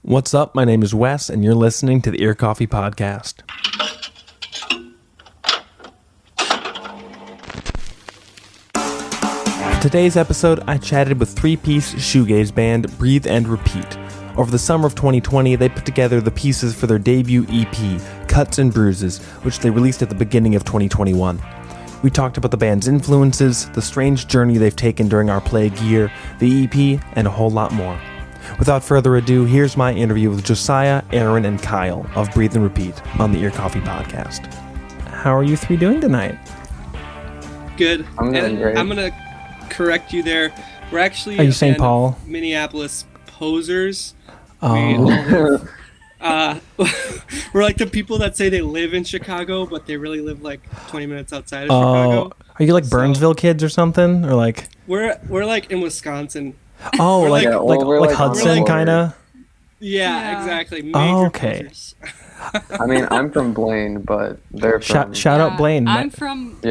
What's up? My name is Wes, and you're listening to the Ear Coffee Podcast. Today's episode, I chatted with three-piece shoegaze band Breathe and Repeat. Over the summer of 2020, they put together the pieces for their debut EP, Cuts and Bruises, which they released at the beginning of 2021. We talked about the band's influences, the strange journey they've taken during our plague year, the EP, and a whole lot more. Without further ado, here's my interview with Josiah, Aaron, and Kyle of Breathe and Repeat on the Ear Coffee Podcast. How are you three doing tonight? Good. I'm doing great. I'm going to correct you there. We're actually Are you St. Paul? Minneapolis posers. Oh. We're like the people that say they live in Chicago, but they really live like 20 minutes outside of Chicago. Are you like Burnsville kids or something? Or like We're like in Wisconsin. Oh, We're like Hudson kind of? Yeah, exactly. Major okay. posers. I mean, I'm from Blaine, but they're from... Shout out Blaine. I'm from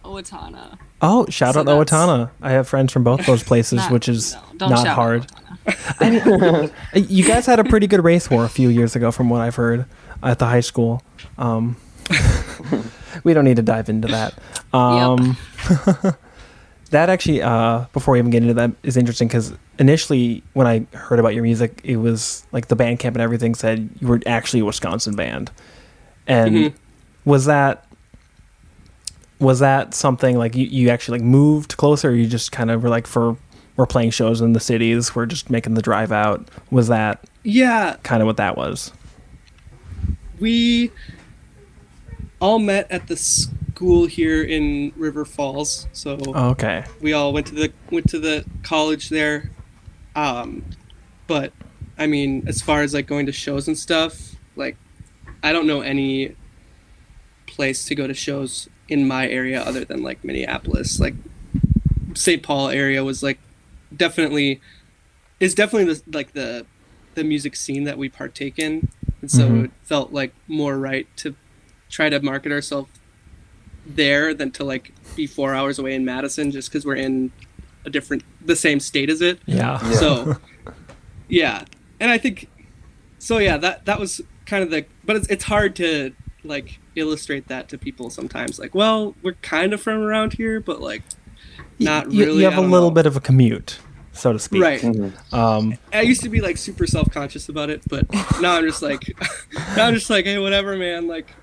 Owatonna. Oh, shout out Owatonna. I have friends from both those places, which is not hard. I mean, you guys had a pretty good race war a few years ago, from what I've heard, at the high school. We don't need to dive into that. Yep. That actually, before we even get into that, is interesting because initially when I heard about your music, it was like the Bandcamp and everything said you were actually a Wisconsin band. And was that something like you actually like moved closer, or you just kind of were like, we're playing shows in the cities, we're just making the drive out? Was that kind of what that was? We all met at the school here in River Falls, so okay. We all went to the college there. But I mean, as far as like going to shows and stuff, like I don't know any place to go to shows in my area other than like Minneapolis. Like St. Paul area was like definitely the music scene that we partake in, and so it felt like more right to try to market ourselves there than to like be 4 hours away in Madison, just because we're in the same state as it. So and I think so that was kind of but it's hard to like illustrate that to people sometimes, like, well, we're kind of from around here, but like not really. You have a little bit of a commute, so to speak, right? I used to be like super self-conscious about it, but now I'm just like hey, whatever, man, like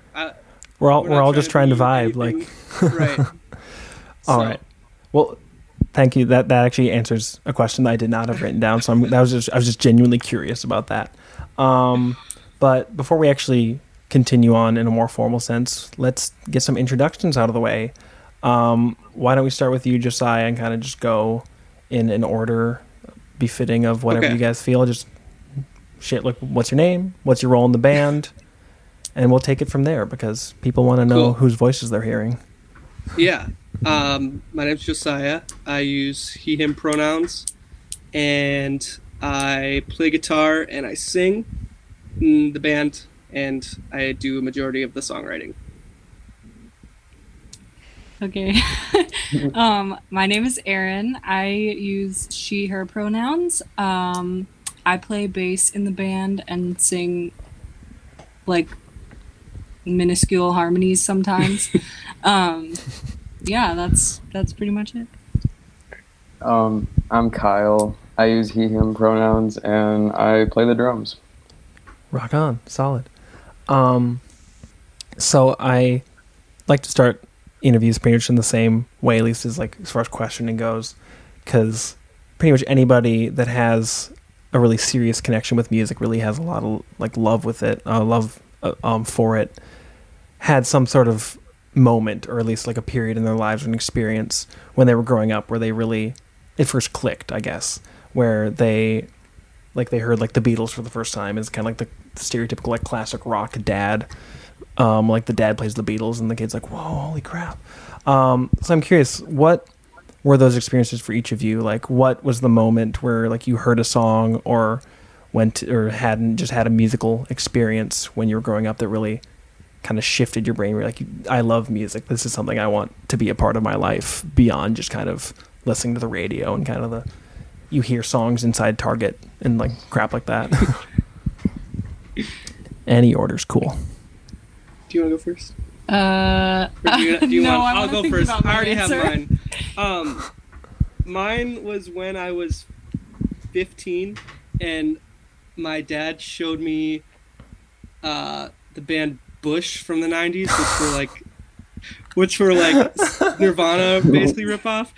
we're all just trying to vibe, like right. All right. Well, thank you. That actually answers a question that I did not have written down. So I was just genuinely curious about that. But before we actually continue on in a more formal sense, let's get some introductions out of the way. Why don't we start with you, Josiah, and kind of just go in an order befitting of whatever you guys feel. Just like, what's your name? What's your role in the band? And we'll take it from there, because people want to know whose voices they're hearing. Yeah. My name's Josiah. I use he, him pronouns, and I play guitar and I sing in the band, and I do a majority of the songwriting. Okay. My name is Erin. I use she, her pronouns. I play bass in the band and sing like minuscule harmonies sometimes. That's pretty much it. I'm Kyle. I use he, him pronouns, and I play the drums. Rock on. Solid. So I like to start interviews pretty much in the same way, at least as far as questioning goes, because pretty much anybody that has a really serious connection with music really has a lot of like love with it, for it, had some sort of moment, or at least like a period in their lives, or an experience when they were growing up where it first clicked, I guess, where they heard like the Beatles for the first time. It's kind of like the stereotypical like classic rock dad, like the dad plays the Beatles and the kid's like, whoa, holy crap. So I'm curious, what were those experiences for each of you? Like, what was the moment where like you heard a song or had a musical experience when you were growing up that really kind of shifted your brain? Where like, I love music. This is something I want to be a part of my life beyond just kind of listening to the radio and kind of you hear songs inside Target and like crap like that. Any order's cool. Do you want to go first? Do you no, want? I I'll go think first. about my I already answer. have mine. Mine was when I was 15, and my dad showed me the band Bush from the 90s, which were like Nirvana basically ripoff,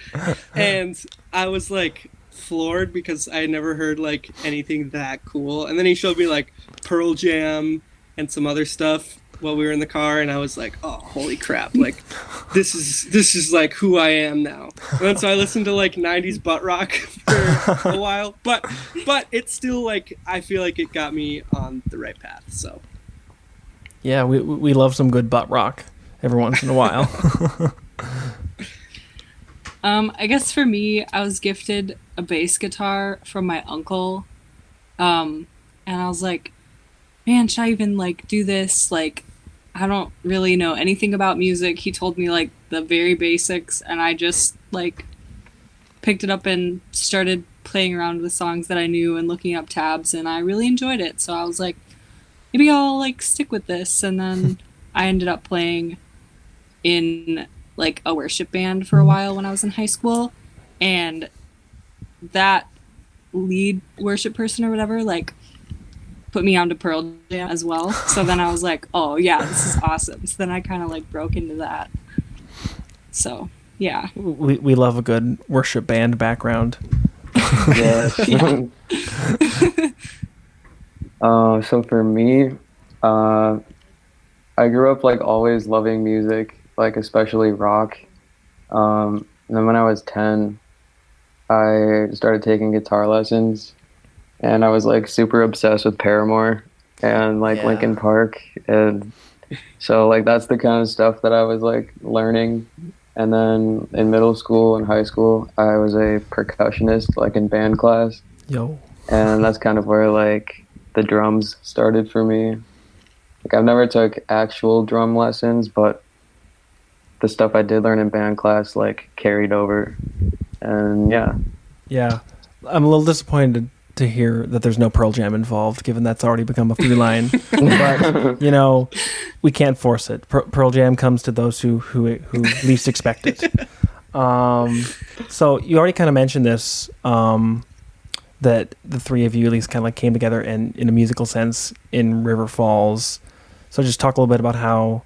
and I was like floored because I had never heard like anything that cool. And then he showed me like Pearl Jam and some other stuff while we were in the car, and I was like, oh, holy crap, like this is like who I am now. And then so I listened to like 90s butt rock for a while, but it's still like I feel like it got me on the right path. So Yeah, we love some good butt rock every once in a while. I guess for me, I was gifted a bass guitar from my uncle. And I was like, man, should I even like do this? Like, I don't really know anything about music. He told me like the very basics, and I just like picked it up and started playing around with songs that I knew and looking up tabs, and I really enjoyed it. So I was like, maybe I'll like stick with this. And then I ended up playing in like a worship band for a while when I was in high school, and that lead worship person or whatever like put me onto Pearl Jam as well. So then I was like, oh yeah, this is awesome. So then I kind of like broke into that. So yeah. We love a good worship band background. Yes. So for me, I grew up like always loving music, like especially rock. And then when I was 10, I started taking guitar lessons, and I was like super obsessed with Paramore and like Linkin Park, and so like that's the kind of stuff that I was like learning. And then in middle school and high school, I was a percussionist like in band class. Yo. And that's kind of where like the drums started for me. Like I've never took actual drum lessons, but the stuff I did learn in band class like carried over. And yeah. I'm a little disappointed to hear that there's no Pearl Jam involved, given that's already become a through line. But you know, we can't force it. Pearl Jam comes to those who least expect it. So you already kind of mentioned this, that the three of you at least kind of like came together in a musical sense in River Falls. So just talk a little bit about how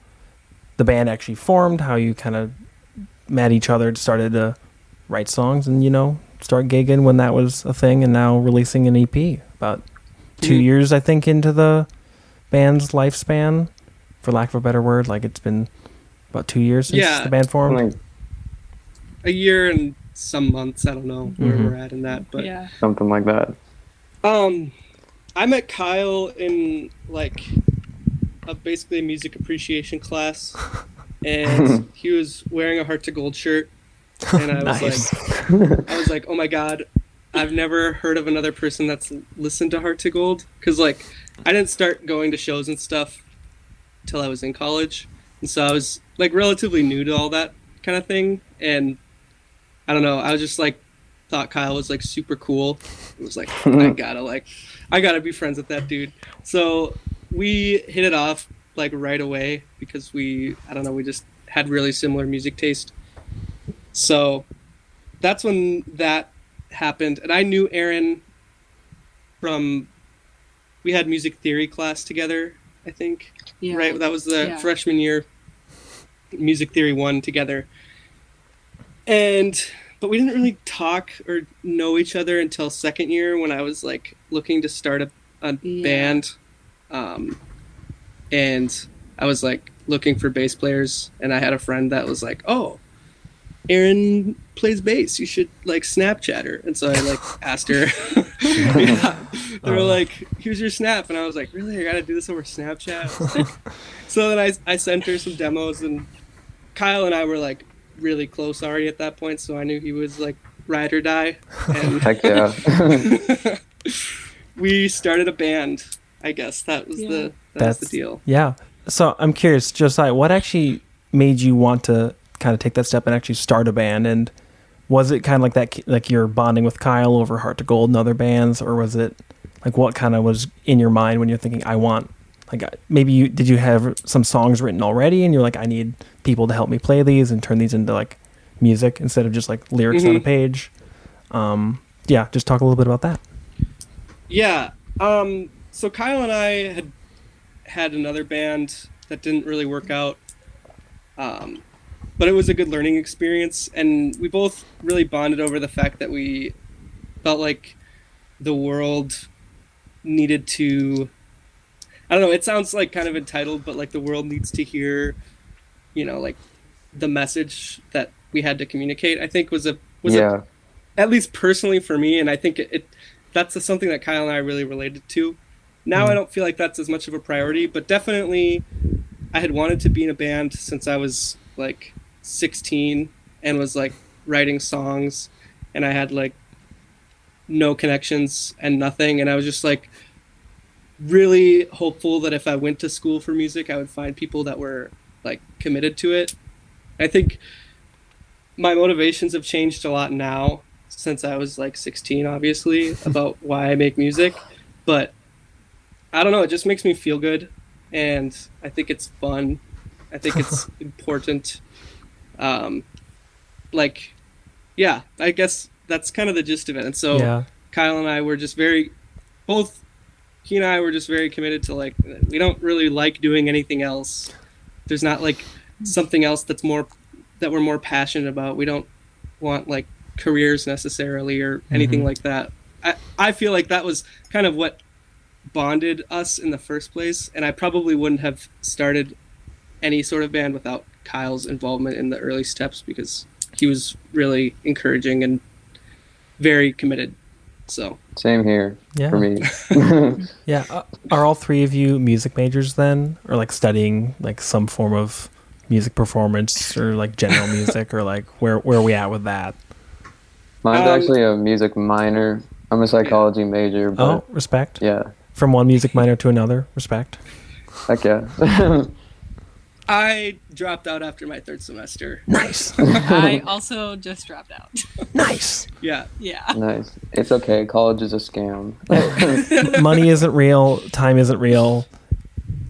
the band actually formed, how you kind of met each other, started to write songs, and, you know, start gigging when that was a thing, and now releasing an EP about 2 years, I think, into the band's lifespan, for lack of a better word. Like, it's been about 2 years since the band formed. Like, a year and some months. I don't know where we're at in that, but Yeah. something like that. I met Kyle in like basically a music appreciation class, and he was wearing a Heart to Gold shirt, and I was like, oh my god, I've never heard of another person that's listened to Heart to Gold, because like I didn't start going to shows and stuff till I was in college, and so I was like relatively new to all that kind of thing, and I don't know, I was just like thought Kyle was like super cool. It was like I gotta be friends with that dude. So we hit it off like right away because we just had really similar music taste. So that's when that happened. And I knew Aaron from, we had music theory class together, I think. Yeah. Right? That was the freshman year, music theory 1 together. But we didn't really talk or know each other until second year, when I was like looking to start a band. And I was like looking for bass players, and I had a friend that was like, oh, Aaron plays bass, you should like Snapchat her. And so I like asked her. They were like, here's your Snap, and I was like, really, I gotta do this over Snapchat? So then I sent her some demos, and Kyle and I were like really close already at that point, so I knew he was like ride or die, and Heck yeah. we started a band. I guess that was that's the deal. Yeah. So I'm curious, Josiah, what actually made you want to kind of take that step and actually start a band? And was it kind of like that, like you're bonding with Kyle over Heart to Gold and other bands, or was it Like what kind of was in your mind when you're thinking, I want, like maybe did you have some songs written already and you're like, I need people to help me play these and turn these into like music instead of just like lyrics on a page. Yeah, just talk a little bit about that. Yeah. So Kyle and I had another band that didn't really work out. But it was a good learning experience, and we both really bonded over the fact that we felt like the world needed to, I don't know, it sounds like kind of entitled, but like the world needs to hear, like the message that we had to communicate, I think was at least personally for me, and I think that's something that Kyle and I really related to. Now I don't feel like that's as much of a priority, but definitely I had wanted to be in a band since I was like 16 and was like writing songs, and I had like no connections and nothing, and I was just like really hopeful that if I went to school for music I would find people that were like committed to it. I think my motivations have changed a lot now since I was like 16, obviously, about why I make music, but I don't know, it just makes me feel good, and I think it's fun. I think it's important. Yeah, I guess that's kind of the gist of it. And so Kyle and I were just he and I were just very committed to like, we don't really like doing anything else. There's not like something else that we're more passionate about. We don't want like careers necessarily or anything like that. I feel like that was kind of what bonded us in the first place, and I probably wouldn't have started any sort of band without Kyle's involvement in the early steps, because he was really encouraging and very committed. So same here for me. Yeah. Are all three of you music majors then, or like studying like some form of music performance or like general music, or like where are we at with that? Mine's actually a music minor. I'm a psychology major. But respect. Yeah. From one music minor to another, respect. Heck yeah. I dropped out after my third semester. Nice. I also just dropped out. Nice. Yeah. Nice. It's okay. College is a scam. Money isn't real. Time isn't real.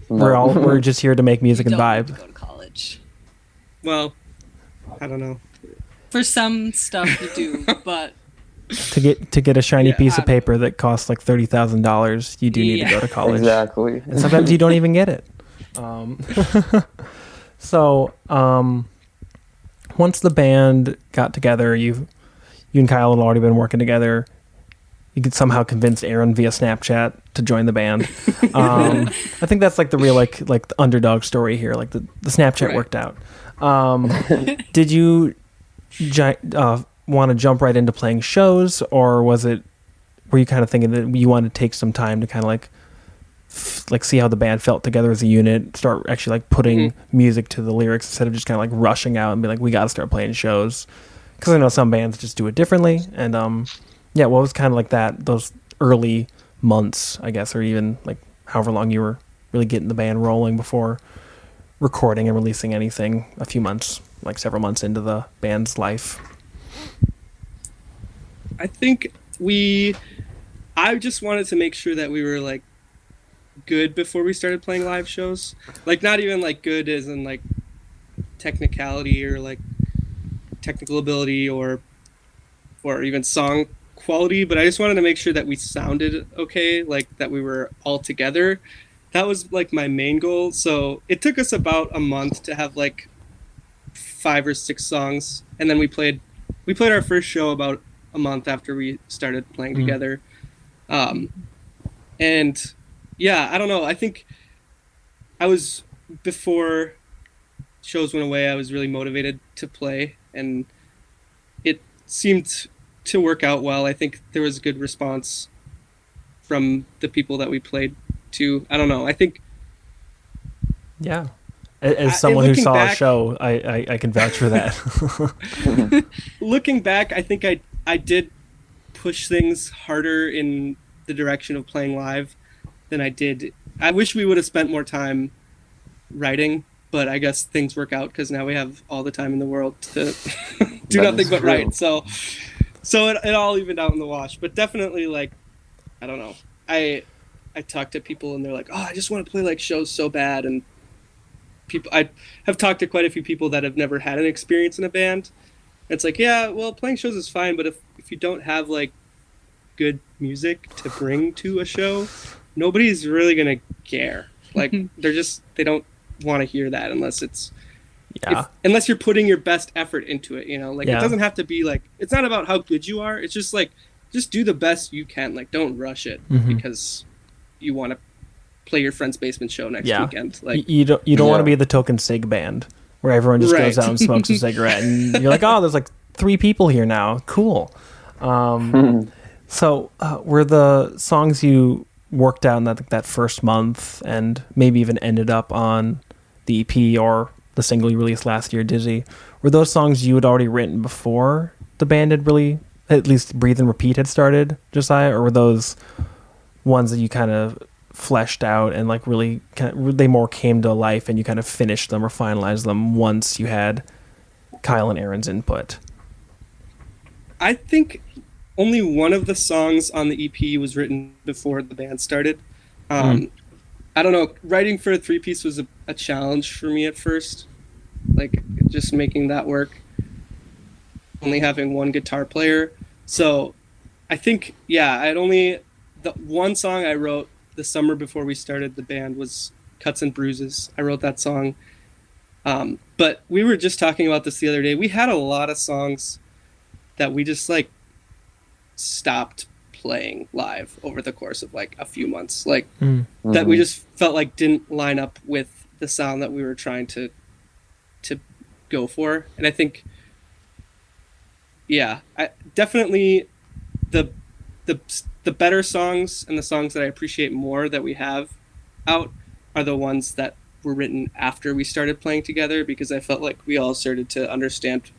No. We're just here to make music and vibe. Go to college. Well, I don't know. For some stuff you do, but to get a shiny piece of paper that costs like $30,000, you do need to go to college. Exactly. And sometimes you don't even get it. So once the band got together, you and Kyle had already been working together. You could somehow convince Aaron via Snapchat to join the band. I think that's like the real like the underdog story here. Like the Snapchat worked out. Did you want to jump right into playing shows, or were you kind of thinking that you wanted to take some time to kind of like see how the band felt together as a unit, start actually like putting music to the lyrics instead of just kind of like rushing out and be like, we got to start playing shows? Because I know some bands just do it differently. And what was kind of like those early months, I guess, or even like however long you were really getting the band rolling before recording and releasing anything, a few months, like several months into the band's life? I think I just wanted to make sure that we were like good before we started playing live shows. Like not even like good as in like technicality or like technical ability or even song quality, but I just wanted to make sure that we sounded okay, like that we were all together. That was like my main goal. So it took us about a month to have like 5 or 6 songs, and then we played our first show about a month after we started playing together. And yeah, I don't know. I think before shows went away, I was really motivated to play, and it seemed to work out well. I think there was a good response from the people that we played to. I don't know. I think. Yeah. As someone who saw a show, I can vouch for that. Looking back, I think I did push things harder in the direction of playing live than I did. I wish we would have spent more time writing, but I guess things work out because now we have all the time in the world to do nothing but write. So it all evened out in the wash. But definitely, like, I don't know. I talk to people and they're like, oh, I just want to play like shows so bad. And people, I have talked to quite a few people that have never had an experience in a band. It's like, yeah, well, playing shows is fine, but if you don't have like good music to bring to a show, nobody's really gonna care. Like they don't want to hear that unless it's Yeah. unless you're putting your best effort into it, you know. Like Yeah. it doesn't have to be like, it's not about how good you are. It's just like, just do the best you can. Like don't rush it because you want to play your friend's basement show next Yeah. weekend. Like You don't want to Yeah. be the token sig band where everyone just goes Right. out and smokes a cigarette and you're like, oh, there's like 3 people here now. Cool. So were the songs you worked out in that first month and maybe even ended up on the EP or the single you released last year, Dizzy, were those songs you had already written before the band had really, at least Breathe and Repeat had started, Josiah, or were those ones that you kind of fleshed out and like really they more came to life and you kind of finished them or finalized them once you had Kyle and Aaron's input? I think only one of the songs on the EP was written before the band started. I don't know. Writing for a 3-piece was a challenge for me at first. Like just making that work. Only having one guitar player. So I think, yeah, the one song I wrote the summer before we started the band was Cuts and Bruises. I wrote that song. But we were just talking about this the other day. We had a lot of songs that we just like stopped playing live over the course of like a few months, like that we just felt like didn't line up with the sound that we were trying to go for. And I think, yeah, I definitely the better songs and the songs that I appreciate more that we have out are the ones that were written after we started playing together, because I felt like we all started to understand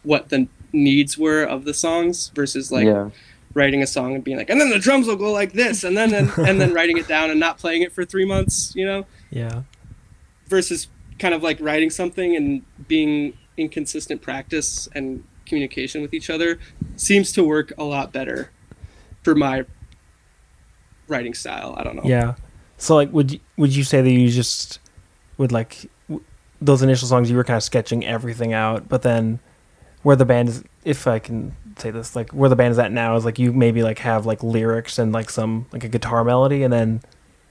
what the needs were of the songs versus like writing a song and being like, and then the drums will go like this, and then writing it down and not playing it for 3 months, you know? Yeah. Versus kind of like writing something and being in consistent practice and communication with each other seems to work a lot better for my writing style. I don't know. Yeah. So like, would you say that you just would like those initial songs you were kind of sketching everything out, but then where the band is, if I can say this, like where the band is at now is like you maybe like have like lyrics and like some like a guitar melody, and then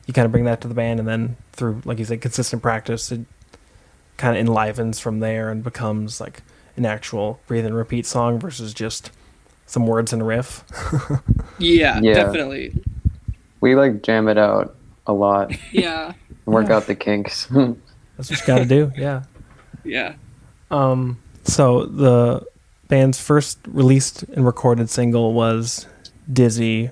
you kind of bring that to the band, and then through, like you said, consistent practice, it kind of enlivens from there and becomes like an actual Breathe and Repeat song versus just some words and a riff. Yeah, definitely. We like jam it out a lot. Yeah. Work out the kinks. That's what you got to do. Yeah. Yeah. So the band's first released and recorded single was Dizzy,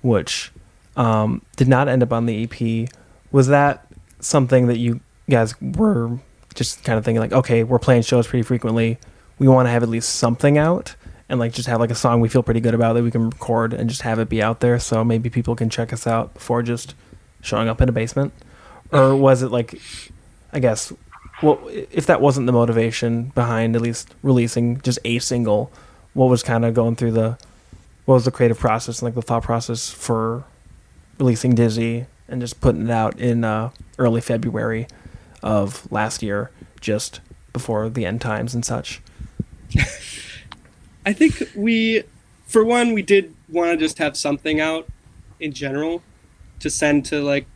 which did not end up on the EP. Was that something that you guys were just kind of thinking like, okay, we're playing shows pretty frequently, we want to have at least something out and like just have like a song we feel pretty good about that we can record and just have it be out there so maybe people can check us out before just showing up in a basement? Or was it like, I guess, well, if that wasn't the motivation behind at least releasing just a single, what was kind of going through what was the creative process and like the thought process for releasing Dizzy and just putting it out in early February of last year, just before the end times and such? I think we did want to just have something out in general to send to, like,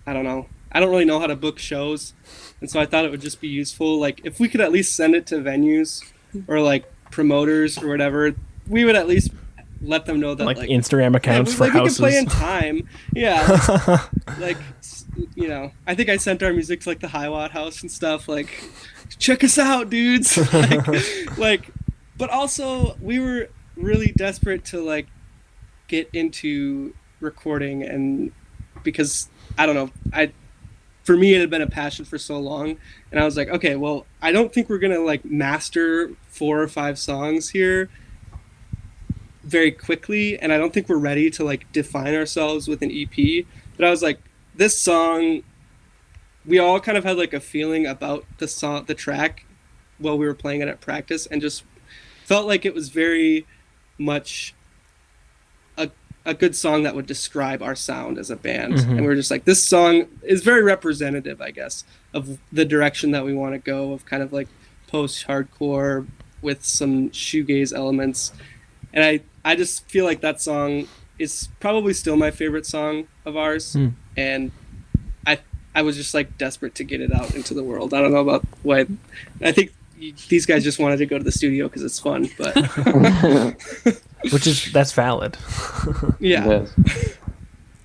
I don't know. I don't really know how to book shows. And so I thought it would just be useful. Like, if we could at least send it to venues or like promoters or whatever, we would at least let them know that like Instagram accounts for like houses. We can play in time. Yeah. Like, you know, I think I sent our music to like the High Watt House and stuff. Like, check us out, dudes. like, but also we were really desperate to like get into recording, and because I don't know, for me it had been a passion for so long, and I was like, okay, well, I don't think we're gonna like master 4 or 5 songs here very quickly, and I don't think we're ready to like define ourselves with an EP. But I was like, this song, we all kind of had like a feeling about the track while we were playing it at practice, and just felt like it was very much a a good song that would describe our sound as a band. Mhm. And we were just like, this song is very representative, I guess, of the direction that we want to go, of kind of like post-hardcore with some shoegaze elements. And I just feel like that song is probably still my favorite song of ours. Hmm. And I I was just like desperate to get it out into the world. I don't know about why. I think these guys just wanted to go to the studio because it's fun, but That's valid. yeah.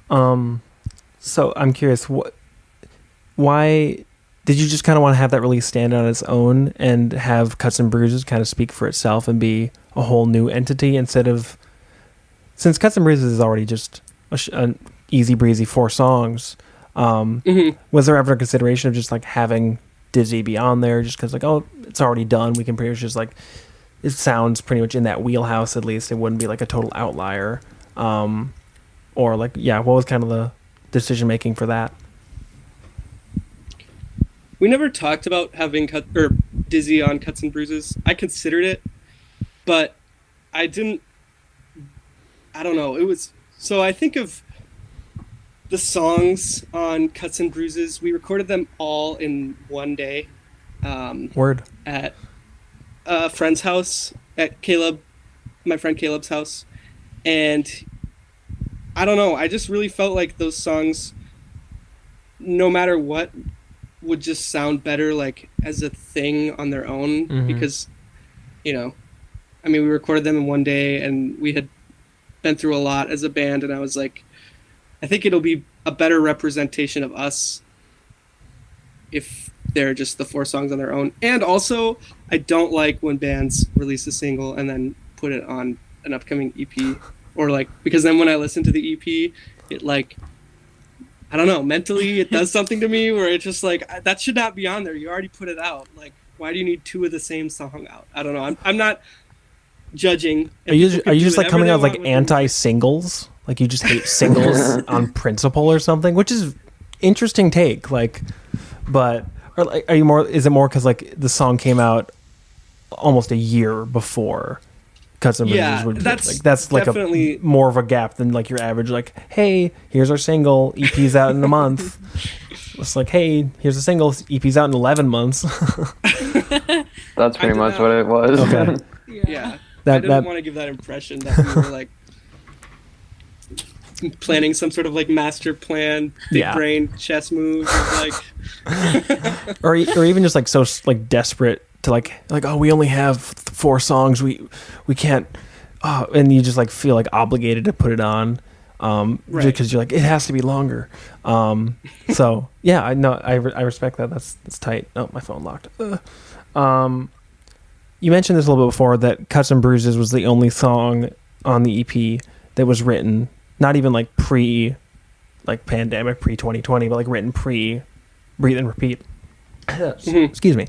Yes. So I'm curious, why did you just kind of want to have that release stand on its own and have Cuts and Bruises kind of speak for itself and be a whole new entity instead of, since Cuts and Bruises is already just an easy breezy 4 songs, was there ever a consideration of just like having Dizzy be on there just because like, oh, it's already done, we can pretty much just like, it sounds pretty much in that wheelhouse, at least it wouldn't be like a total outlier, or like, yeah, what was kind of the decision making for that? We never talked about having Dizzy on Cuts and Bruises. I considered it, but I didn't. I don't know. It was so. I think of the songs on Cuts and Bruises. We recorded them all in one day. Word. At a friend's house, at my friend Caleb's house, and I don't know. I just really felt like those songs, no matter what, would just sound better like as a thing on their own, because, I mean, we recorded them in one day and we had been through a lot as a band, and I was like, I think it'll be a better representation of us if they're just the 4 songs on their own. And also, I don't like when bands release a single and then put it on an upcoming EP, or like, because then when I listen to the EP, it like, I don't know, mentally it does something to me where it's just like, that should not be on there. You already put it out. Like, why do you need 2 of the same song out? I don't know. I'm not judging. Are you just like coming out with like anti-singles? Like you just hate singles on principle or something? Which is interesting take. Like, but or like, are you more? Is it more because like the song came out almost a year before Cuts and Bruises? Yeah, that's like definitely more of a gap than like your average. Like, hey, here's our single. EP's out in a month. It's like, hey, here's a single. EP's out in 11 months. That's pretty much what it was. Okay. Yeah. I didn't want to give that impression that we were like planning some sort of like master plan, big brain chess move, like or even just like so like desperate to like oh, we only have 4 songs, we can't, and you just like feel like obligated to put it on, right, because you're like, it has to be longer. So yeah, I know, I respect that. That's tight. Oh, my phone locked. You mentioned this a little bit before, that Cuts and Bruises was the only song on the EP that was written, not even like pandemic, pre 2020, but like written pre Breathe and Repeat. Excuse me.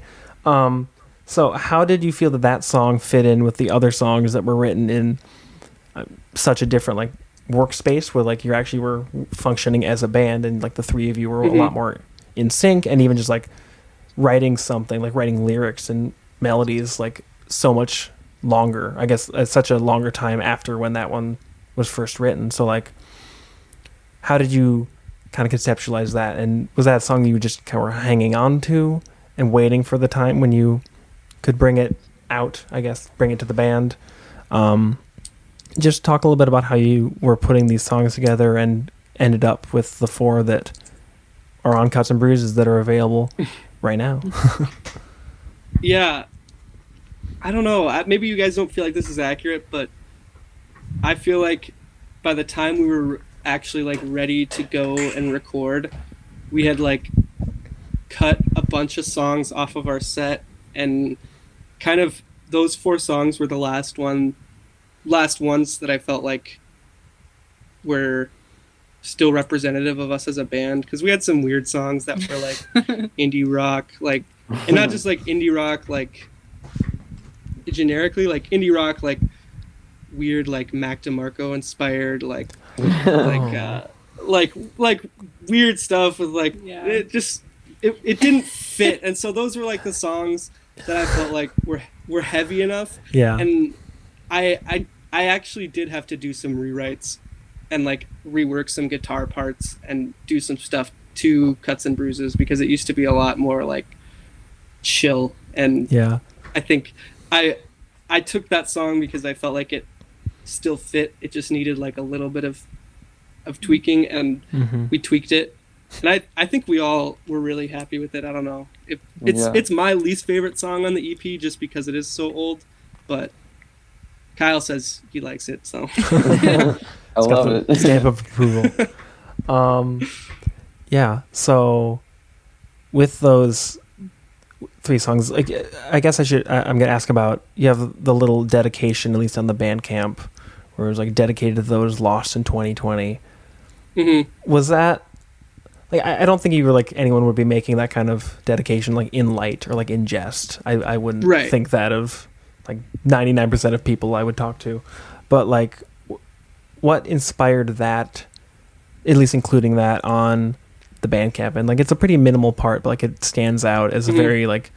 So how did you feel that song fit in with the other songs that were written in such a different like workspace, where like you actually were functioning as a band, and like the 3 of you were a lot more in sync, and even just like writing something, like writing lyrics and melodies like so much longer, I guess, at such a longer time after when that one was first written. So like, how did you kind of conceptualize that, and was that a song you just kind of were hanging on to and waiting for the time when you could bring it out, I guess, bring it to the band? Just talk a little bit about how you were putting these songs together and ended up with the 4 that are on Cuts and Bruises that are available right now. Yeah, I don't know. Maybe you guys don't feel like this is accurate, but I feel like by the time we were actually like ready to go and record, we had like cut a bunch of songs off of our set, and kind of those 4 songs were the last ones that I felt like were still representative of us as a band, because we had some weird songs that were like indie rock, like, and not just like indie rock like generically, like indie rock like weird like Mac DeMarco inspired like weird stuff with like it just it didn't fit, and so those were like the songs that I felt like were heavy enough. Yeah. And I actually did have to do some rewrites and like rework some guitar parts and do some stuff to Cuts and Bruises, because it used to be a lot more like chill. And Yeah. I think I I took that song because I felt like it still fit. It just needed like a little bit of tweaking, and Hmm. we tweaked it. And I think we all were really happy with it. I don't know. It's Yeah. it's my least favorite song on the EP just because it is so old, but Kyle says he likes it, so I It's got love the it. stamp of approval. Um, yeah. So with those three songs, like I guess I'm gonna ask about. You have the little dedication, at least on the Bandcamp, where it was like dedicated to those lost in 2020. Mhm. Was that like I don't think you were like anyone would be making that kind of dedication like in light or like in jest. I wouldn't Right. think that of like 99% of people I would talk to, but like what inspired that, at least including that on the Bandcamp? And like it's a pretty minimal part, but like it stands out as a Mhm. very like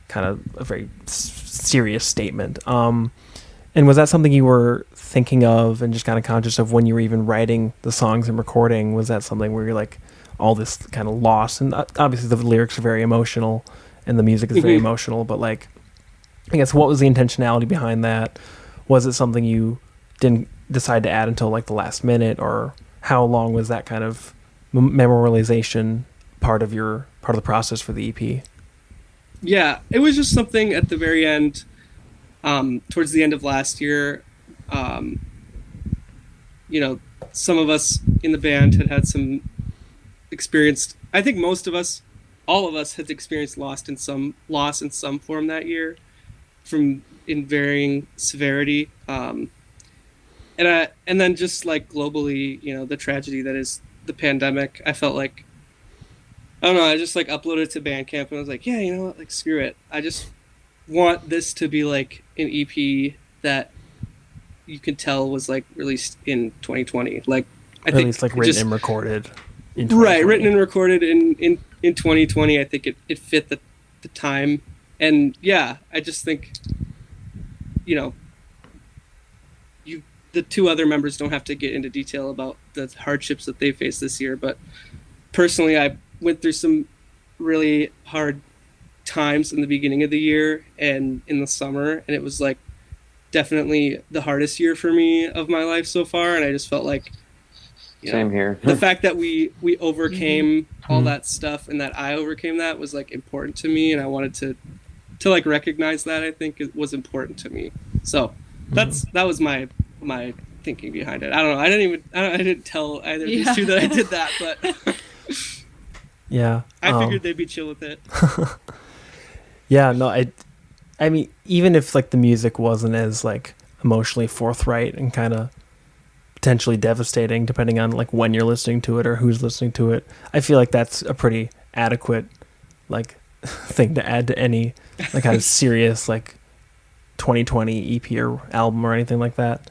kind of a very serious statement. And was that something you were thinking of and just kind of conscious of when you were even writing the songs and recording? Was that something where you're like all this kind of loss? And obviously the lyrics are very emotional and the music is very Mhm. emotional, but like I guess what was the intentionality behind that? Was it something you didn't decide to add until like the last minute, or how long was that kind of memorialization part of the process for the EP? Yeah, it was just something at the very end, towards the end of last year. Um, you know, some of us in the band had some experienced. I think most of us, all of us, had experienced loss in some form that year, from in varying severity. And then just like globally, the tragedy that is the pandemic. I felt like, I don't know. I just like uploaded it to Bandcamp and I was like, yeah, you know what? Like, screw it. I just want this to be like an EP that you could tell was like released in 2020. Like, I Or at think least like it written just and recorded in right, 2020. written and recorded in 2020. I think it fit the time. And yeah, I just think, you know, you the two other members don't have to get into detail about the hardships that they faced this year, but personally, I went through some really hard times in the beginning of the year and in the summer, and it was like definitely the hardest year for me of my life so far. And I just felt like, Same here. the fact that we overcame all Mhm. that stuff, and that I overcame that, was like important to me, and I wanted to like recognize that. I think it was important to me. So that was my thinking behind it. I don't know. I didn't tell either of these Yeah. two that I did that, but Yeah. I figured they'd be chill with it. Yeah, no, I mean, even if like the music wasn't as like emotionally forthright and kind of potentially devastating, depending on like when you're listening to it or who's listening to it, I feel like that's a pretty adequate like thing to add to any like kind of serious like 2020 EP or album or anything like that.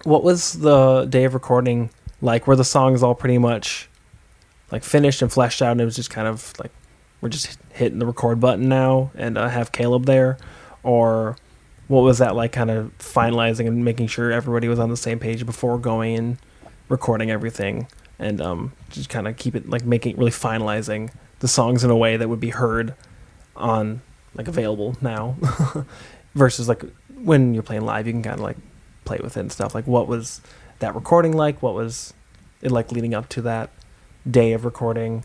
What was the day of recording like? Were the songs all pretty much like finished and fleshed out, and it was just kind of like we're just hitting the record button now and have Caleb there? Or what was that like, kind of finalizing and making sure everybody was on the same page before going and recording everything, and just kind of keep it like making really finalizing the songs in a way that would be heard on like available now versus like when you're playing live you can kind of like play with it and stuff. Like what was that recording like? What was it like leading up to that day of recording?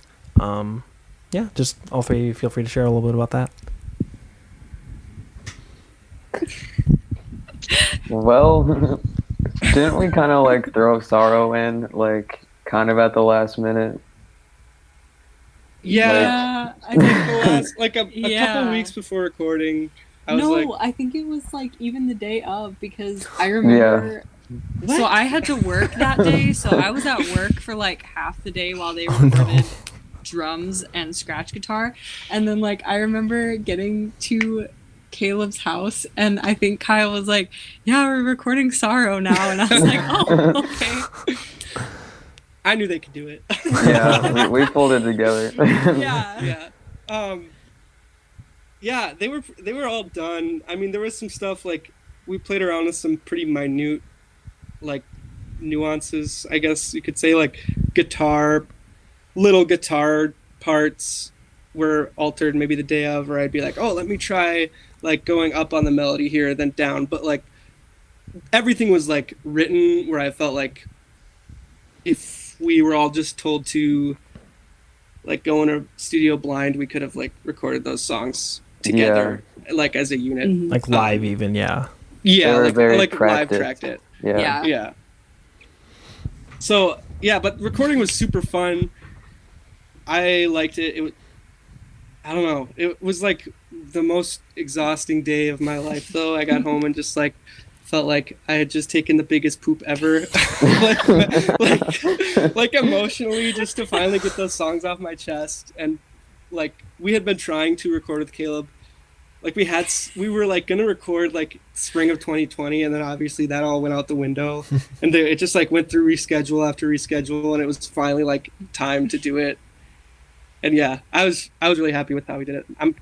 Yeah, just all three of you feel free to share a little bit about that. Well, didn't we kind of like throw Sorrow in like kind of at the last minute? Yeah, I Like think the last, like a Yeah. couple weeks before recording, I was no, like, I think it was like even the day of, because I remember. what? So I had to work that day, so I was at work for like half the day while they Oh, no. recorded drums and scratch guitar, and then like I remember getting to Caleb's house, and I think Kyle was like, "Yeah, we're recording Sorrow now," and I was like, "Oh, okay." I knew they could do it. Yeah, we pulled it together. Yeah. Yeah, they were all done. I mean, there was some stuff like we played around with some pretty minute like nuances, I guess you could say, like little guitar parts were altered maybe the day of, or I'd be like, oh, let me try like going up on the melody here, then down. But like everything was like written where I felt like if we were all just told to like go in a studio blind, we could have like recorded those songs together, like as a unit, like live even, yeah. They were very like live practiced. tracked it. Yeah. Yeah. So yeah, but recording was super fun. I liked it. I don't know. It was like the most exhausting day of my life, though. I got home and just like felt like I had just taken the biggest poop ever, like emotionally, just to finally get those songs off my chest. And like we had been trying to record with Caleb. Like we were like gonna record like spring of 2020, and then obviously that all went out the window, and it just like went through reschedule after reschedule, and it was finally like time to do it. And yeah, I was really happy with how we did it. We're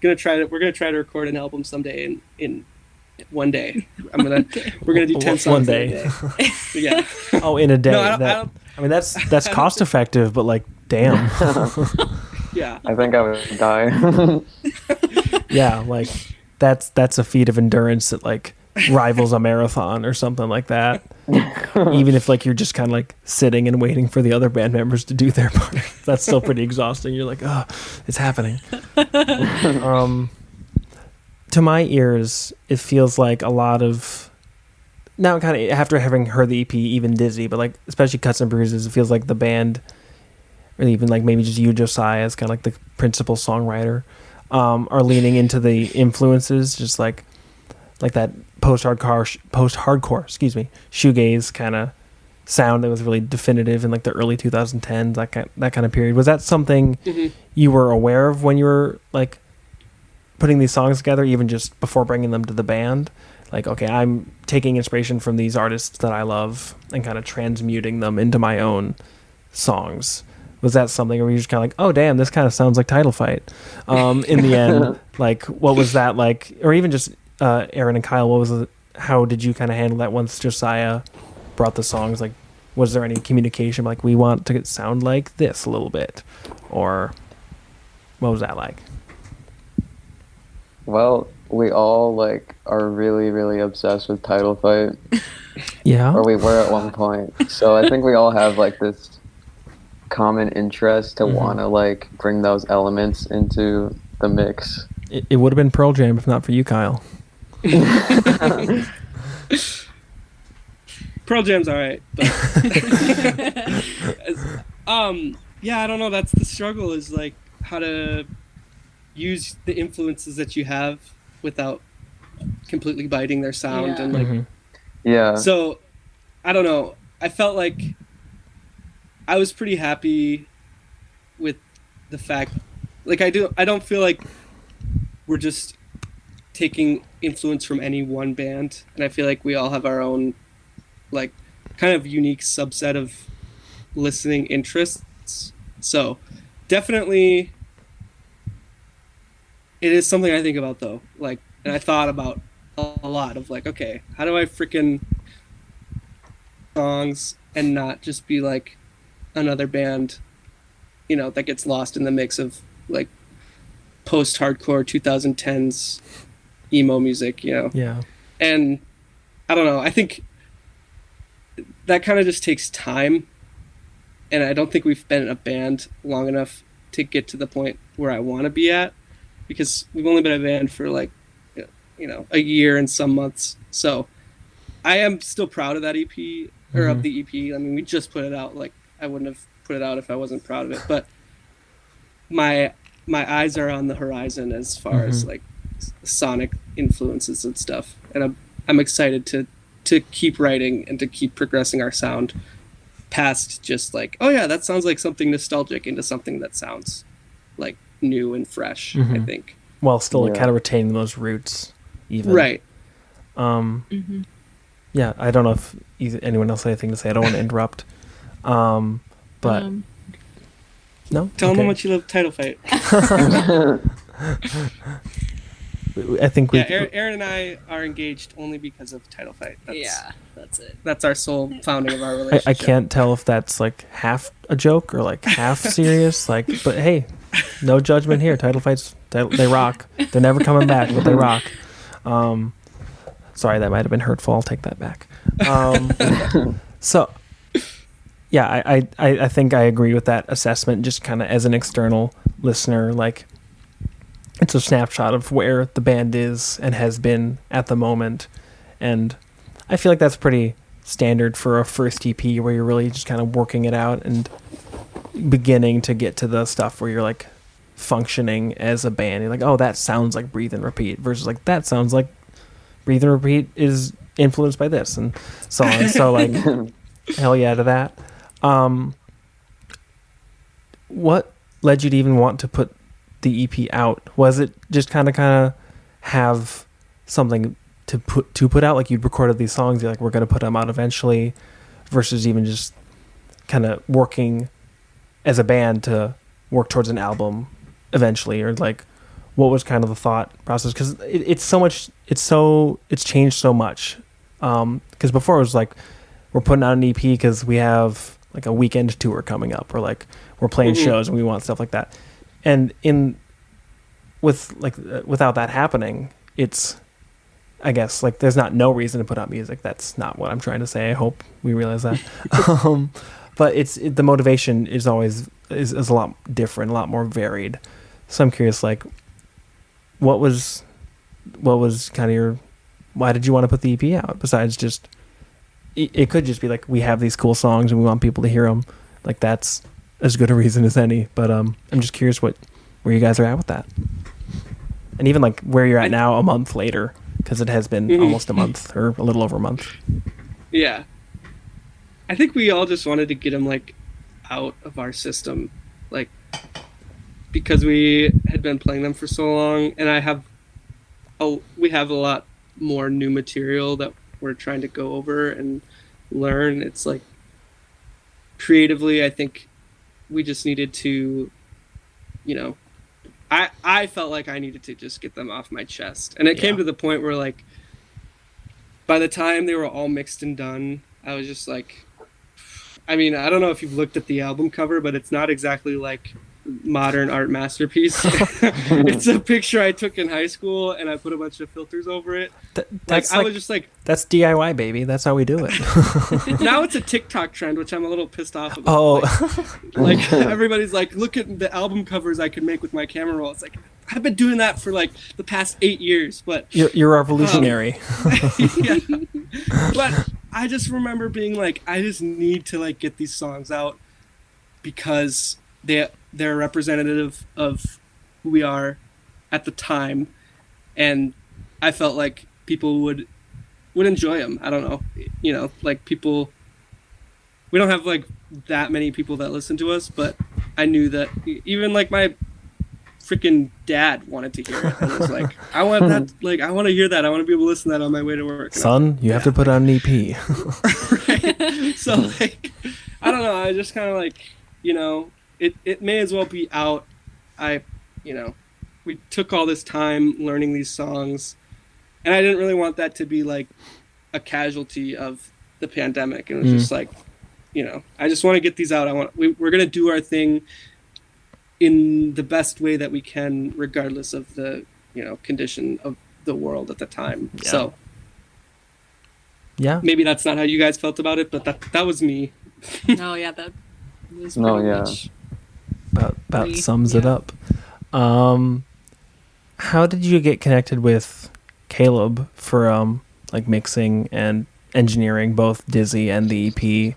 gonna try to record an album someday in one day. We're gonna do 10 songs one day. in a day. Yeah. Oh, in a day. No, I mean, that's cost effective, but like, damn. Yeah. I think I would die. Yeah, like that's a feat of endurance that like rivals a marathon or something like that. Even if like you're just kind of like sitting and waiting for the other band members to do their part, that's still pretty exhausting. You're like, oh, it's happening. To my ears, it feels like a lot of, now kind of after having heard the EP, even Dizzy, but like especially Cuts and Bruises, it feels like the band, or even like maybe just you, Josiah, as kind of like the principal songwriter, are leaning into the influences, just like that post-hardcore, shoegaze kind of sound that was really definitive in like the early 2010s, that kind of period. Was that something you were aware of when you were like putting these songs together, even just before bringing them to the band? Like, okay, I'm taking inspiration from these artists that I love and kind of transmuting them into my own songs. Was that something, or were you just kind of like, oh damn, this kind of sounds like Title Fight? In the end, like, what was that like? Or even just Aaron and Kyle, how did you kind of handle that once Josiah brought the songs? Like, was there any communication like, we want to sound like this a little bit, or what was that like? Well, we all like are really, really obsessed with Title Fight. Yeah. Or we were at one point. So I think we all have like this common interest to want to like bring those elements into the mix. It would have been Pearl Jam if not for you, Kyle. Pearl Jam's all right, but yeah, I don't know. That's the struggle, is like how to use the influences that you have without completely biting their sound. And like, yeah. So I don't know. I felt like I was pretty happy with the fact, like I don't feel like we're just taking influence from any one band, and I feel like we all have our own like kind of unique subset of listening interests. So definitely it is something I think about, though, like, and I thought about a lot of like, okay, how do I freaking songs and not just be like another band, you know, that gets lost in the mix of like post-hardcore 2010s emo music, you know? Yeah. And I don't know, I think that kind of just takes time, and I don't think we've been in a band long enough to get to the point where I want to be at, because we've only been a band for like, you know, a year and some months. So I am still proud of that EP, or of the EP. I mean, we just put it out. Like, I wouldn't have put it out if I wasn't proud of it. But my eyes are on the horizon as far as like sonic influences and stuff, and I'm excited to keep writing and to keep progressing our sound past just like, oh yeah, that sounds like something nostalgic, into something that sounds like new and fresh. I think, while still kind of retaining those roots, even. Right. Yeah, I don't know if anyone else has anything to say. I don't want to interrupt. But no. Tell them how much you love Title Fight. I think Aaron and I are engaged only because of Title Fight. That's, Yeah. That's it. That's our sole founding of our I relationship. can't tell if that's like half a joke or like half serious. Like, but hey, no judgment here. Title fights, they rock. They're never coming back, but they rock. Sorry, that might have been hurtful. I'll take that back. So, yeah, I think I agree with that assessment. Just kind of as an external listener, like it's a snapshot of where the band is and has been at the moment, and I feel like that's pretty standard for a first EP where you're really just kind of working it out and beginning to get to the stuff where you're like functioning as a band. You're like, oh, that sounds like Breathe and Repeat versus like that sounds like Breathe and Repeat is influenced by this and so on. So like, hell yeah to that. What led you to even want to put the EP out? Was it just kind of have something to put out, like you'd recorded these songs, you're like, we're going to put them out eventually, versus even just kind of working as a band to work towards an album eventually? Or like, what was kind of the thought process? Because it's changed so much. Because before it was like, we're putting out an EP because we have like a weekend tour coming up, or like we're playing shows and we want stuff like that. And without that happening, it's, I guess, like there's no reason to put out music. That's not what I'm trying to say. I hope we realize that. But the motivation is always is a lot different, a lot more varied. So I'm curious, like, what was kind of why did you want to put the EP out? Besides just, it could just be like, we have these cool songs and we want people to hear them. Like, that's as good a reason as any. But I'm just curious where you guys are at with that. And even like where you're at now a month later, because it has been almost a month or a little over a month. Yeah. I think we all just wanted to get them like out of our system, like, because we had been playing them for so long, and we have a lot more new material that we're trying to go over and learn. It's like, creatively, I think we just needed to, I felt like I needed to just get them off my chest. And it came to the point where, like, by the time they were all mixed and done, I was just like, I mean, I don't know if you've looked at the album cover, but it's not exactly like modern art masterpiece. It's a picture I took in high school and I put a bunch of filters over it. I was just like, that's DIY, baby. That's how we do it. Now it's a TikTok trend, which I'm a little pissed off about. Oh, like everybody's like, look at the album covers I could make with my camera roll. It's like, I've been doing that for like the past 8 years, but you're revolutionary. Yeah. But I just remember being like, I just need to like get these songs out because they're representative of who we are at the time, and I felt like people would enjoy them. I don't know, like people. We don't have like that many people that listen to us, but I knew that even like my freaking dad wanted to hear it, and was like, I want that, like I want to hear that. I want to be able to listen to that on my way to work. Son, you have to put on an EP. Right. So like, I don't know. I just kind of like, it may as well be out. We took all this time learning these songs, and I didn't really want that to be like a casualty of the pandemic. And it was just like, I just want to get these out. We're gonna do our thing in the best way that we can, regardless of the condition of the world at the time. Yeah. So yeah, maybe that's not how you guys felt about it, but that was me. No, yeah, that was pretty much about sums it up. How did you get connected with Caleb for like mixing and engineering both Dizzy and the EP?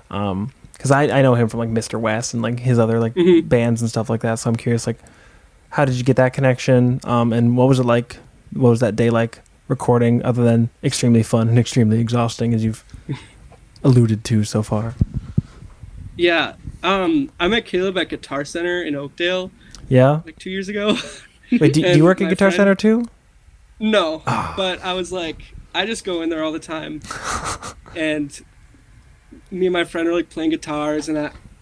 Because I know him from like Mr. West and like his other like bands and stuff like that. So I'm curious, like, how did you get that connection? And what was it like? What was that day like recording, other than extremely fun and extremely exhausting, as you've alluded to so far? Yeah, I met Caleb at Guitar Center in Oakdale. Yeah, like 2 years ago. Wait, do you work at Guitar Center too? No, but I was like, I just go in there all the time, and me and my friend are like playing guitars, and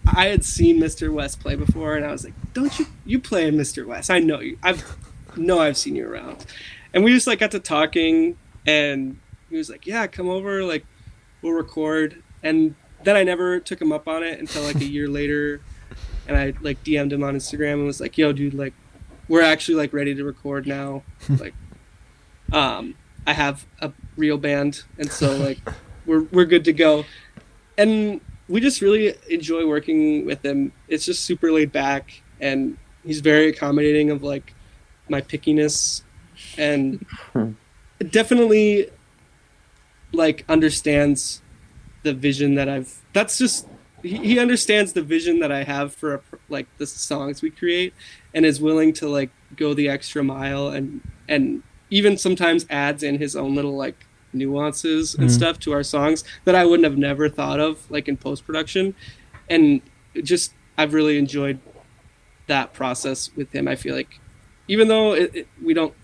I had seen Mr. West play before, and I was like, don't you play in Mr. West? I know you. I've seen you around. And we just like got to talking, and he was like, yeah, come over, like we'll record, and then I never took him up on it until like a year later, and I like DM'd him on Instagram and was like, "Yo, dude, like, we're actually like ready to record now. Like, I have a real band, and so like, we're good to go." And we just really enjoy working with him. It's just super laid back, and he's very accommodating of like my pickiness, and definitely like understands the vision that I've. That's just he understands the vision that I have for like the songs we create, and is willing to like go the extra mile, and even sometimes adds in his own little like nuances and stuff to our songs that I wouldn't have never thought of like in post-production. And just I've really enjoyed that process with him. I feel like even though we don't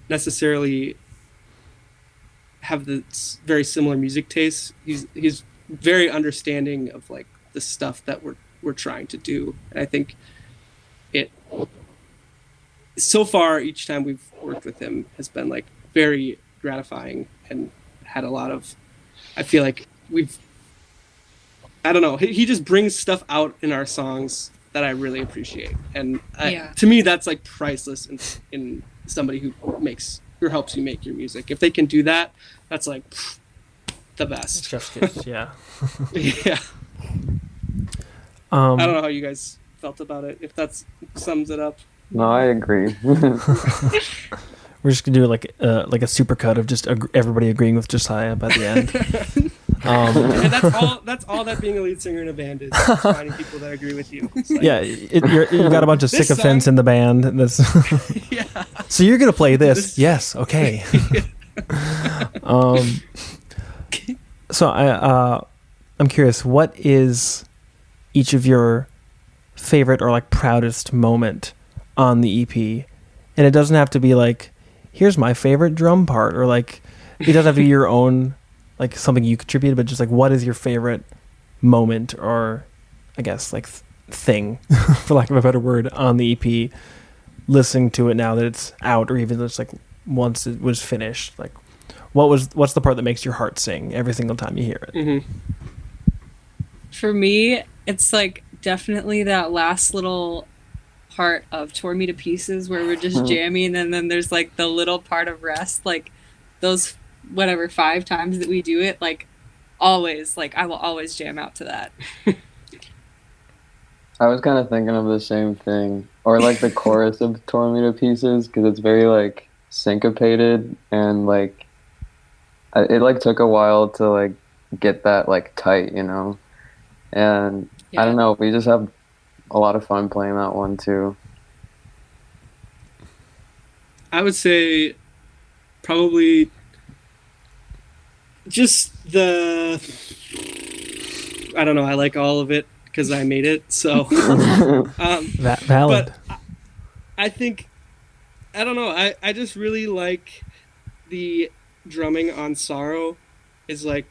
necessarily have the very similar music tastes, he's very understanding of like the stuff that we're trying to do. And I think it so far each time we've worked with him has been like very gratifying, and had a lot of, I feel like I don't know, he just brings stuff out in our songs that I really appreciate, and to me that's like priceless in somebody who helps you make your music. If they can do that, that's like the best. Chef's kiss, yeah. Yeah. I don't know how you guys felt about it, if that sums it up. No, I agree. We're just gonna do like a super cut of just everybody agreeing with Josiah by the end. And that's all that being a lead singer in a band is finding people that agree with you. Like, yeah, you got a bunch of sycophants in the band. Yeah. So you're gonna play this? Yes. Okay. So I'm curious, what is each of your favorite or like proudest moment on the EP? And it doesn't have to be like, here's my favorite drum part, or like, it doesn't have to be your own, like something you contributed, but just like, what is your favorite moment, or I guess like thing, for lack of a better word, on the EP, listening to it now that it's out, or even just like once it was finished, like what's the part that makes your heart sing every single time you hear it? Mm-hmm. For me, it's like definitely that last little part of Tore Me to Pieces where we're just jamming, and then there's like the little part of rest, like those 5 times that we do it, like always, like I will always jam out to that. I was kind of thinking of the same thing, or like the chorus of Tore Me to Pieces, because it's very like syncopated, and like it like took a while to like get that like tight, you know. And I don't know, we just have a lot of fun playing that one too. I would say probably just I don't know, I like all of it because I made it, so That valid. But I think, I don't know, I just really like the drumming on Sorrow is like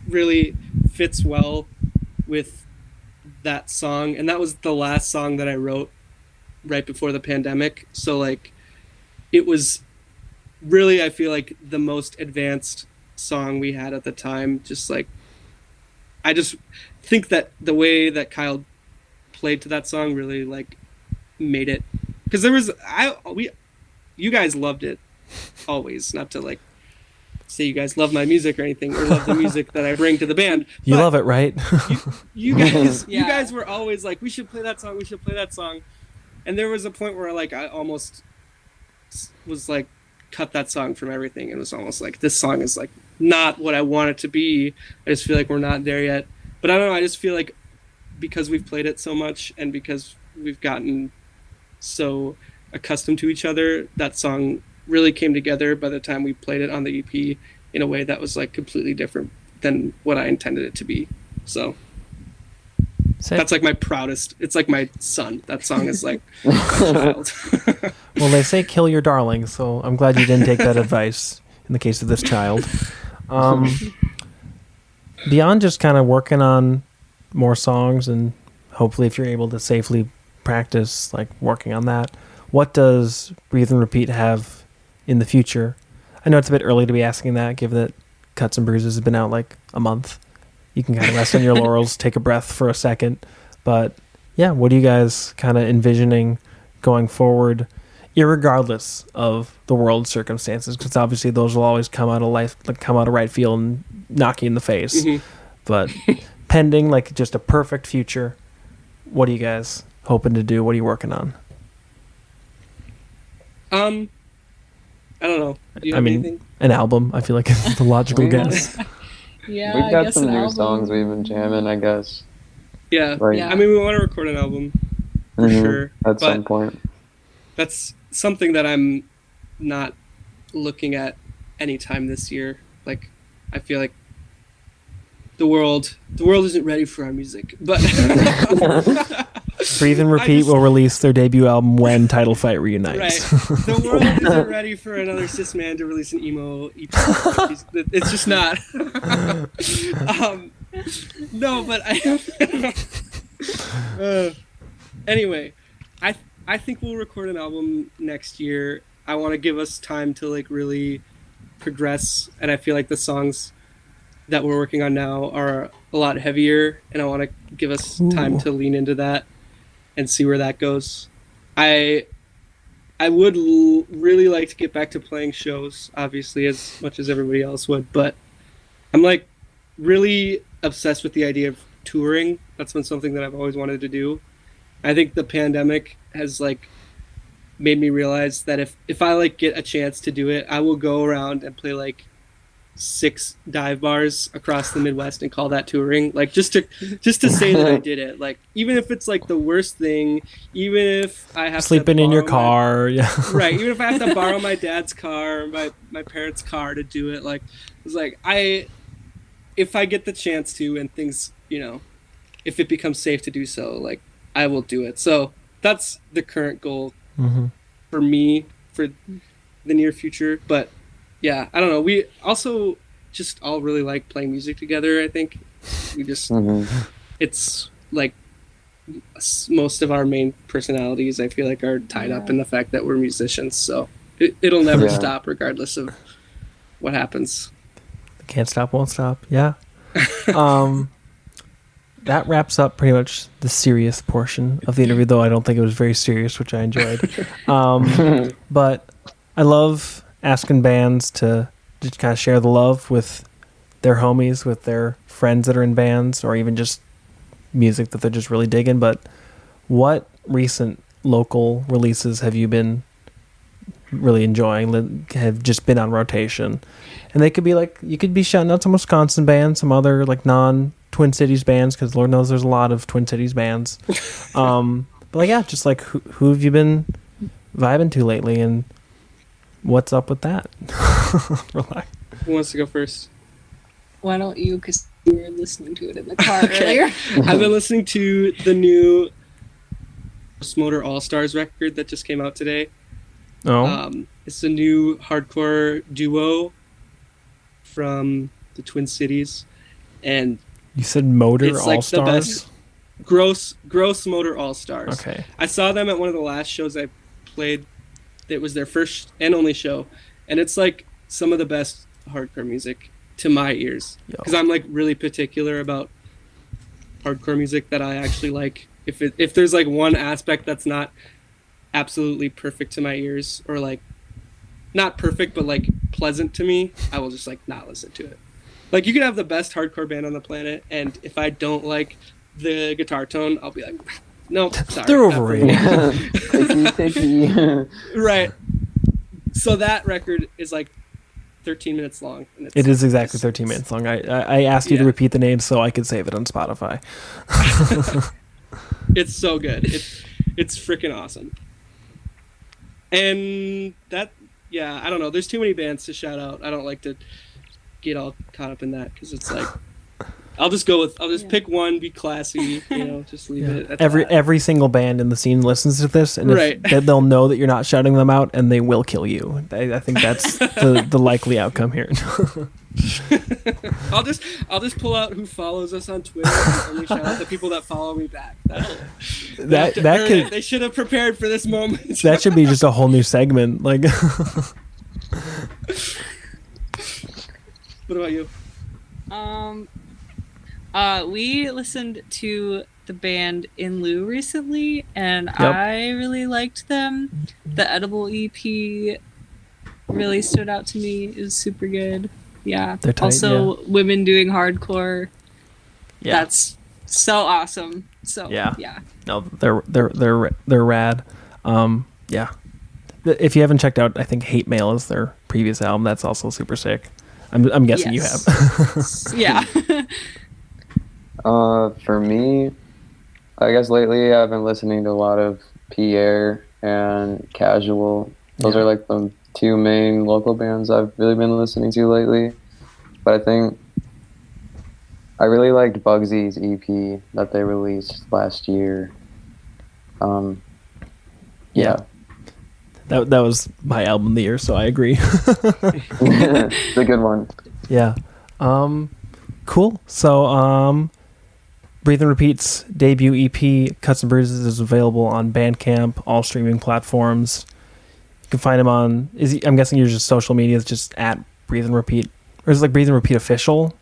really fits well with that song, and that was the last song that I wrote right before the pandemic, so like it was really, I feel like, the most advanced song we had at the time. Just like, I just think that the way that Kyle played to that song really like made it, because you guys loved it always, not to like say you guys love my music or anything, or love the music that I bring to the band. You love it, right? You guys were always like, we should play that song. And there was a point where like I almost was like, cut that song from everything. It was almost like, this song is like not what I want it to be. I just feel like we're not there yet. But I don't know, I just feel like because we've played it so much, and because we've gotten so accustomed to each other, that song really came together by the time we played it on the EP in a way that was like completely different than what I intended it to be. So that's like my proudest. It's like my son. That song is like my child. Well, they say kill your darling, so I'm glad you didn't take that advice in the case of this child. Beyond just kind of working on more songs, and hopefully if you're able to safely practice like working on that, what does Breathe and Repeat have in the future? I know it's a bit early to be asking that, given that Cuts and Bruises has been out like a month. You can kind of rest on your laurels, take a breath for a second. But yeah, what are you guys kind of envisioning going forward, irregardless of the world circumstances? Because obviously those will always come out of right field and knock you in the face. Mm-hmm. But pending like just a perfect future, what are you guys hoping to do? What are you working on? I don't know. Do you have anything? An album. I feel like it's the logical guess. Yeah, We've I got guess some an new album. songs we've been jamming, I guess. Yeah. Like, Yeah. I mean, we want to record an album for sure. At some But point. that's something that I'm not looking at anytime this year. Like, I feel like the world isn't ready for our music. But Breathe and Repeat will release their debut album when Title Fight reunites. Right. The world isn't ready for another cis man to release an emo EP. It's just not. No, but anyway, I think we'll record an album next year. I want to give us time to like really progress, and I feel like the songs that we're working on now are a lot heavier, and I want to give us time to lean into that and see where that goes. I would really like to get back to playing shows, obviously, as much as everybody else would, but I'm like really obsessed with the idea of touring. That's been something that I've always wanted to do. I think the pandemic has like made me realize that if I like get a chance to do it, I will go around and play like 6 dive bars across the Midwest and call that touring. Like just to say that I did it. Like even if it's like the worst thing, even if I have sleeping to in your borrow car, yeah. right. Even if I have to borrow my dad's car, or my parents' car to do it, like it's like if I get the chance to, and things, if it becomes safe to do so, like I will do it. So that's the current goal for me for the near future. But yeah, I don't know. We also just all really like playing music together. I think we just it's like most of our main personalities, I feel like, are tied up in the fact that we're musicians. So it'll never stop, regardless of what happens. Can't stop, won't stop. Yeah. That wraps up pretty much the serious portion of the interview, though I don't think it was very serious, which I enjoyed. But I love asking bands to just kind of share the love with their homies, with their friends that are in bands, or even just music that they're just really digging. But what recent local releases have you been really enjoying, that have just been on rotation? And they could be like, you could be shouting out some Wisconsin bands, some other like non-Twin Cities bands, because Lord knows there's a lot of Twin Cities bands. But like, yeah, just like who have you been vibing to lately, and what's up with that? Relax. Who wants to go first? Why don't you? Because you were listening to it in the car earlier. I've been listening to the new Motor All Stars record that just came out today. Oh. It's a new hardcore duo from the Twin Cities, and You said Motor it's like All the Stars? best. Gross Motor All Stars. Okay. I saw them at one of the last shows I played. It was their first and only show, and it's like some of the best hardcore music to my ears, because I'm like really particular about hardcore music that I actually like. If there's like one aspect that's not absolutely perfect to my ears, or like not perfect but like pleasant to me, I will just like not listen to it. Like you can have the best hardcore band on the planet, and if I don't like the guitar tone, I'll be like, nope, sorry. They're overrated. Picky. Right. So that record is like 13 minutes long. And It is exactly 13 minutes long. I asked you to repeat the name so I could save it on Spotify. It's so good. It's freaking awesome. And that, I don't know. There's too many bands to shout out. I don't like to get all caught up in that, because it's like, I'll just pick one, be classy, just leave it at that. Every single band in the scene listens to this, and they'll know that you're not shouting them out, and they will kill you. I think that's the likely outcome here. I'll just pull out who follows us on Twitter and only shout out the people that follow me back. They should have prepared for this moment. That should be just a whole new segment. Like, what about you? We listened to the band In Lieu recently, and I really liked them. The Edible EP really stood out to me. It was super good. Yeah. They're tight, also, women doing hardcore. Yeah. That's so awesome. So yeah. No, they're rad. Yeah. If you haven't checked out, I think Hate Mail is their previous album. That's also super sick. I'm guessing you have. Yeah. For me, I guess lately I've been listening to a lot of Pierre and Casual. Those are like the two main local bands I've really been listening to lately. But I think I really liked Bugsy's EP that they released last year. Yeah. That was my album of the year, so I agree. It's a good one. Yeah. Cool. So, Breathe and Repeat's debut EP, Cuts and Bruises, is available on Bandcamp, all streaming platforms. You can find him on, I'm guessing your just social media is just at Breathe and Repeat. Or is it like Breathe and Repeat Official?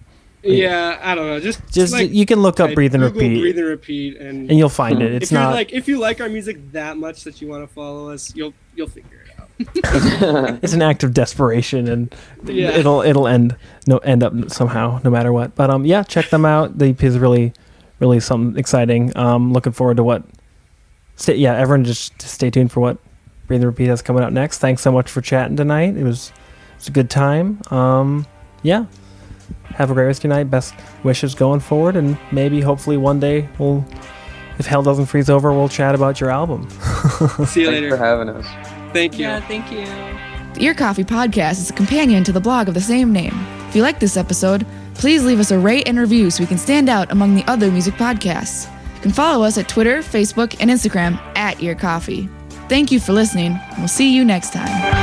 Yeah, I don't know. Just like, you can look up Breathe and Google Repeat. Breathe and Repeat, and you'll find it. It's not if you like our music that much that you want to follow us, you'll figure it out. it's an act of desperation, and it'll end up somehow, no matter what. But yeah, check them out. The EP is really something exciting. Looking forward to what. Everyone just stay tuned for what Breathe and Repeat has coming out next. Thanks so much for chatting tonight. It was a good time. Yeah. Have a great rest of your night. Best wishes going forward, and maybe hopefully one day if hell doesn't freeze over, we'll chat about your album. See you later. Thanks for having us. Thank you. Yeah, thank you. The Ear Coffee Podcast is a companion to the blog of the same name. If you like this episode, please leave us a rate and review so we can stand out among the other music podcasts. You can follow us at Twitter, Facebook, and Instagram at Ear Coffee. Thank you for listening, and we'll see you next time.